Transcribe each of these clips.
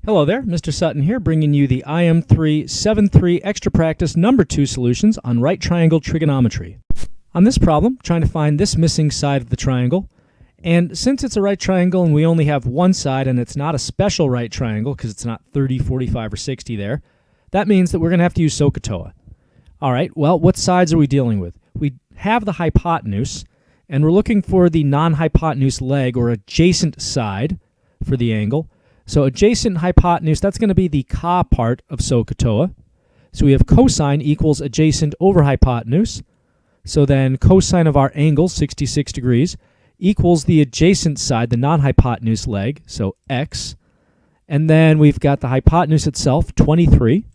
Hello there, Mr. Sutton here, bringing you the IM373 Extra Practice Number 2 solutions on right triangle trigonometry. On this problem, trying to find this missing side of the triangle, and since it's a right triangle and we only have one side and it's not a special right triangle because it's not 30, 45, or 60 there, that means that we're going to have to use Sohcahtoa. Alright, well, what sides are we dealing with? We have the hypotenuse, and we're looking for the non-hypotenuse leg or adjacent side for the angle. So adjacent hypotenuse, that's going to be the ka part of Sohcahtoa. So we have cosine equals adjacent over hypotenuse. So then cosine of our angle, 66 degrees, equals the adjacent side, the non-hypotenuse leg, so x. And then we've got the hypotenuse itself, 23.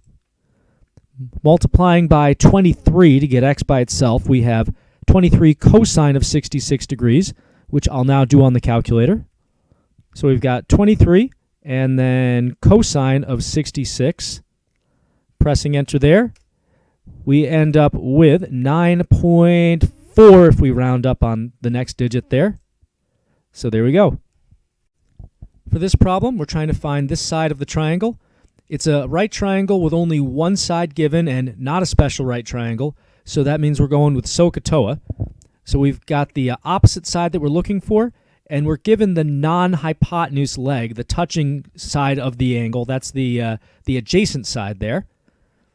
Multiplying by 23 to get x by itself, we have 23 cosine of 66 degrees, which I'll now do on the calculator. So we've got 23. And then cosine of 66, pressing enter there, we end up with 9.4 if we round up on the next digit there. So there we go. For this problem, we're trying to find this side of the triangle. It's a right triangle with only one side given and not a special right triangle, so that means we're going with Sohcahtoa. So we've got the opposite side that we're looking for, and we're given the non-hypotenuse leg, the touching side of the angle. That's the adjacent side there.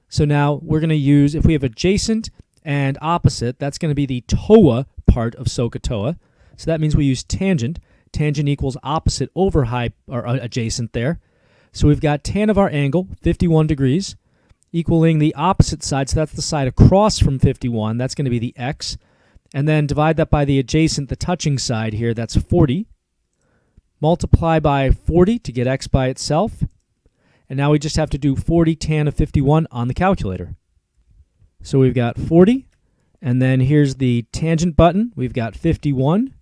So now we're going to use, if we have adjacent and opposite, that's going to be the toa part of Sohcahtoa. So that means we use tangent. Tangent equals opposite over adjacent there. So we've got tan of our angle, 51 degrees, equaling the opposite side. So that's the side across from 51. That's going to be the x. And then divide that by the adjacent, the touching side here, that's 40. Multiply by 40 to get x by itself. And now we just have to do 40 tan of 51 on the calculator. So we've got 40, and then here's the tangent button. We've got 51.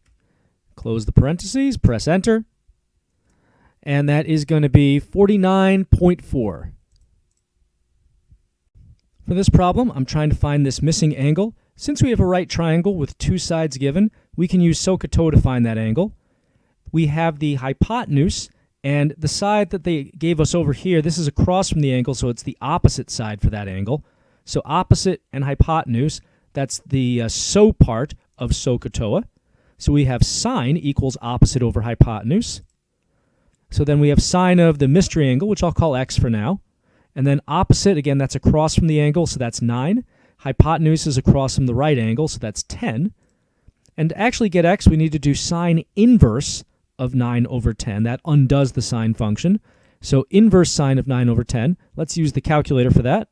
Close the parentheses, press enter. And that is going to be 49.4. For this problem, I'm trying to find this missing angle. Since we have a right triangle with two sides given, we can use Sohcahtoa to find that angle. We have the hypotenuse, and the side that they gave us over here, this is across from the angle, so it's the opposite side for that angle. So opposite and hypotenuse, that's the so part of Sohcahtoa. So we have sine equals opposite over hypotenuse. So then we have sine of the mystery angle, which I'll call x for now. And then opposite, again, that's across from the angle, so that's 9. Hypotenuse is across from the right angle, so that's 10. And to actually get x, we need to do sine inverse of 9 over 10. That undoes the sine function. So inverse sine of 9 over 10. Let's use the calculator for that.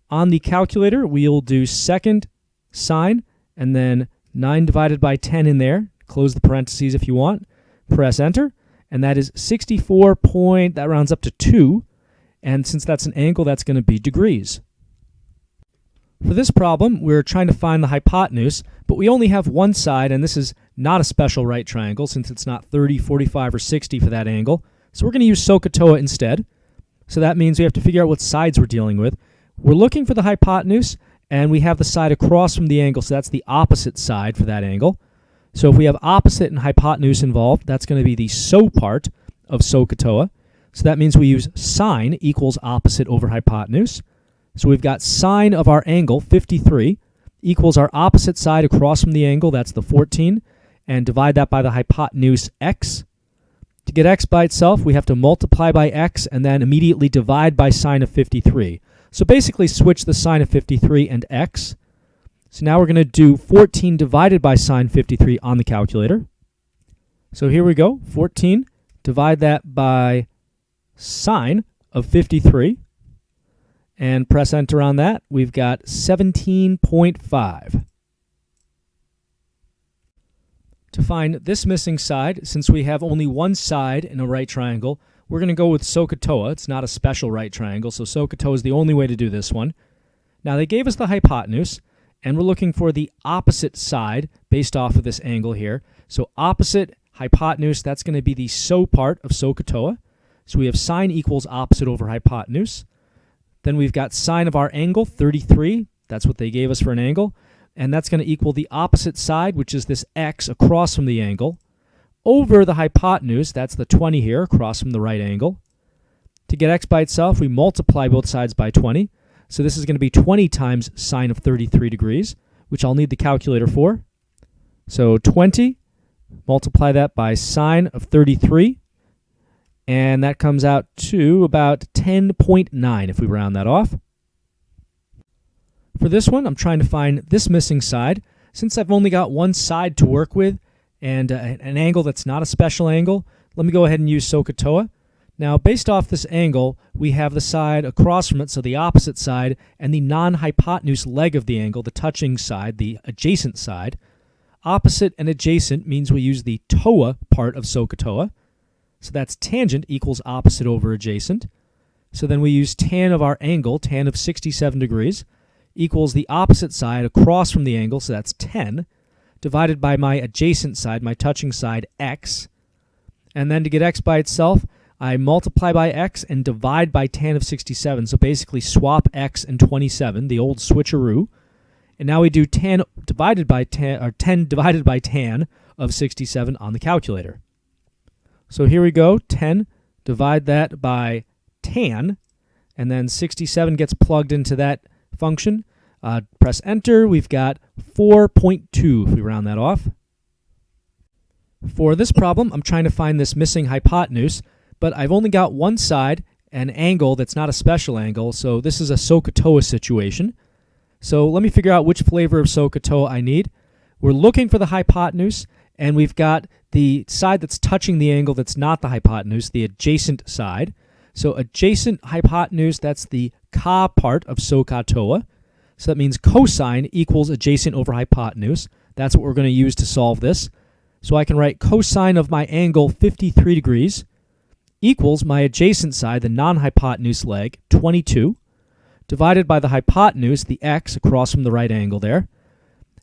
On the calculator, we'll do second sine, and then 9 divided by 10 in there. Close the parentheses if you want. Press enter. And that is 64 point, that rounds up to 2. And since that's an angle, that's going to be degrees. For this problem, we're trying to find the hypotenuse, but we only have one side, and this is not a special right triangle since it's not 30, 45, or 60 for that angle. So we're going to use Sohcahtoa instead. So that means we have to figure out what sides we're dealing with. We're looking for the hypotenuse, and we have the side across from the angle, so that's the opposite side for that angle. So if we have opposite and hypotenuse involved, that's going to be the so part of Sohcahtoa. So that means we use sine equals opposite over hypotenuse. So we've got sine of our angle, 53, equals our opposite side across from the angle, that's the 14, and divide that by the hypotenuse x. To get x by itself, we have to multiply by x and then immediately divide by sine of 53. So basically switch the sine of 53 and x. So now we're going to do 14 divided by sine 53 on the calculator. So here we go, 14, divide that by sine of 53. And press enter on that. We've got 17.5. To find this missing side, since we have only one side in a right triangle, we're going to go with Sohcahtoa. It's not a special right triangle, so Sohcahtoa is the only way to do this one. Now they gave us the hypotenuse, and we're looking for the opposite side based off of this angle here. So opposite hypotenuse, that's going to be the so part of Sohcahtoa. So we have sine equals opposite over hypotenuse. Then we've got sine of our angle, 33. That's what they gave us for an angle. And that's going to equal the opposite side, which is this x across from the angle, over the hypotenuse, that's the 20 here, across from the right angle. To get x by itself, we multiply both sides by 20. So this is going to be 20 times sine of 33 degrees, which I'll need the calculator for. So 20, multiply that by sine of 33, and that comes out to about 10.9 if we round that off. For this one, I'm trying to find this missing side. Since I've only got one side to work with and an angle that's not a special angle, let me go ahead and use Sohcahtoa. Now, based off this angle, we have the side across from it, so the opposite side, and the non-hypotenuse leg of the angle, the touching side, the adjacent side. Opposite and adjacent means we use the toa part of Sohcahtoa. So that's tangent equals opposite over adjacent. So then we use tan of our angle, tan of 67 degrees, equals the opposite side across from the angle, so that's 10, divided by my adjacent side, my touching side, x. And then to get x by itself, I multiply by x and divide by tan of 67. So basically swap x and 27, the old switcheroo. And now we do 10 divided by tan of 67 on the calculator. So here we go, 10, divide that by tan, and then 67 gets plugged into that function. Press enter, we've got 4.2 if we round that off. For this problem, I'm trying to find this missing hypotenuse, but I've only got one side, an angle that's not a special angle, so this is a Sohcahtoa situation. So let me figure out which flavor of Sohcahtoa I need. We're looking for the hypotenuse, and we've got the side that's touching the angle that's not the hypotenuse, the adjacent side. So adjacent hypotenuse, that's the ka part of Sohcahtoa. So that means cosine equals adjacent over hypotenuse. That's what we're going to use to solve this. So I can write cosine of my angle 53 degrees equals my adjacent side, the non-hypotenuse leg, 22, divided by the hypotenuse, the x, across from the right angle there.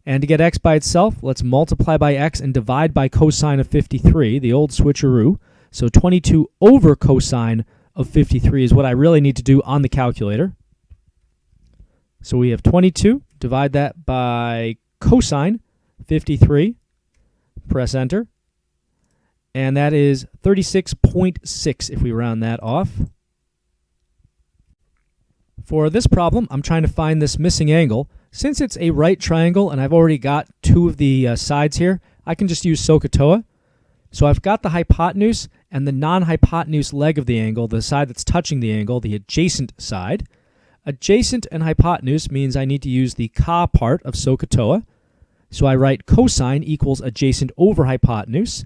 And to get x by itself, let's multiply by x and divide by cosine of 53, the old switcheroo. So 22 over cosine of 53 is what I really need to do on the calculator. So we have 22, divide that by cosine 53, press enter, and that is 36.6 if we round that off. For this problem, I'm trying to find this missing angle. Since it's a right triangle and I've already got two of the sides here, I can just use Sohcahtoa. So I've got the hypotenuse and the non-hypotenuse leg of the angle, the side that's touching the angle, the adjacent side. Adjacent and hypotenuse means I need to use the ka part of Sohcahtoa. So I write cosine equals adjacent over hypotenuse.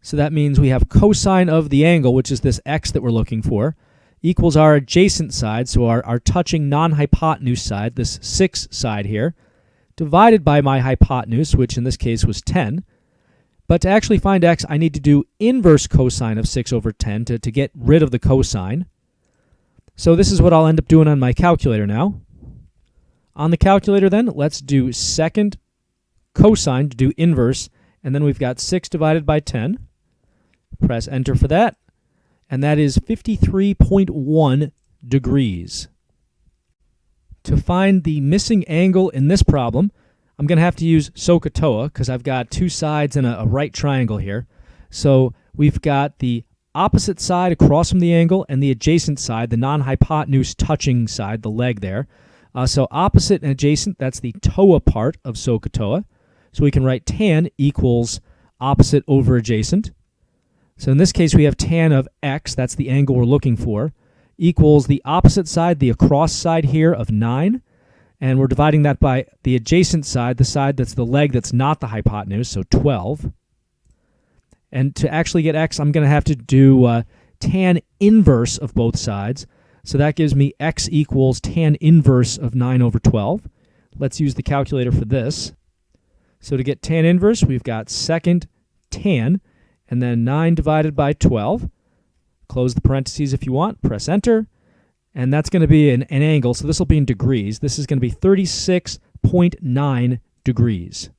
So that means we have cosine of the angle, which is this x that we're looking for, equals our adjacent side, so our touching non-hypotenuse side, this 6 side here, divided by my hypotenuse, which in this case was 10. But to actually find x, I need to do inverse cosine of 6 over 10 to get rid of the cosine. So this is what I'll end up doing on my calculator now. On the calculator then, let's do second cosine to do inverse, and then we've got 6 divided by 10. Press enter for that, and that is 53.1 degrees. To find the missing angle in this problem, I'm going to have to use Sohcahtoa because I've got two sides and a right triangle here. So we've got the opposite side across from the angle and the adjacent side, the non-hypotenuse touching side, the leg there. So opposite and adjacent, that's the toa part of Sohcahtoa. So we can write tan equals opposite over adjacent. So in this case, we have tan of x, that's the angle we're looking for, equals the opposite side, the across side here of 9. And we're dividing that by the adjacent side, the side that's the leg that's not the hypotenuse, so 12. And to actually get x, I'm going to have to do tan inverse of both sides. So that gives me x equals tan inverse of 9 over 12. Let's use the calculator for this. So to get tan inverse, we've got second tan, and then 9 divided by 12. Close the parentheses if you want, press enter, and that's going to be an angle, so this will be in degrees. This is going to be 36.9 degrees.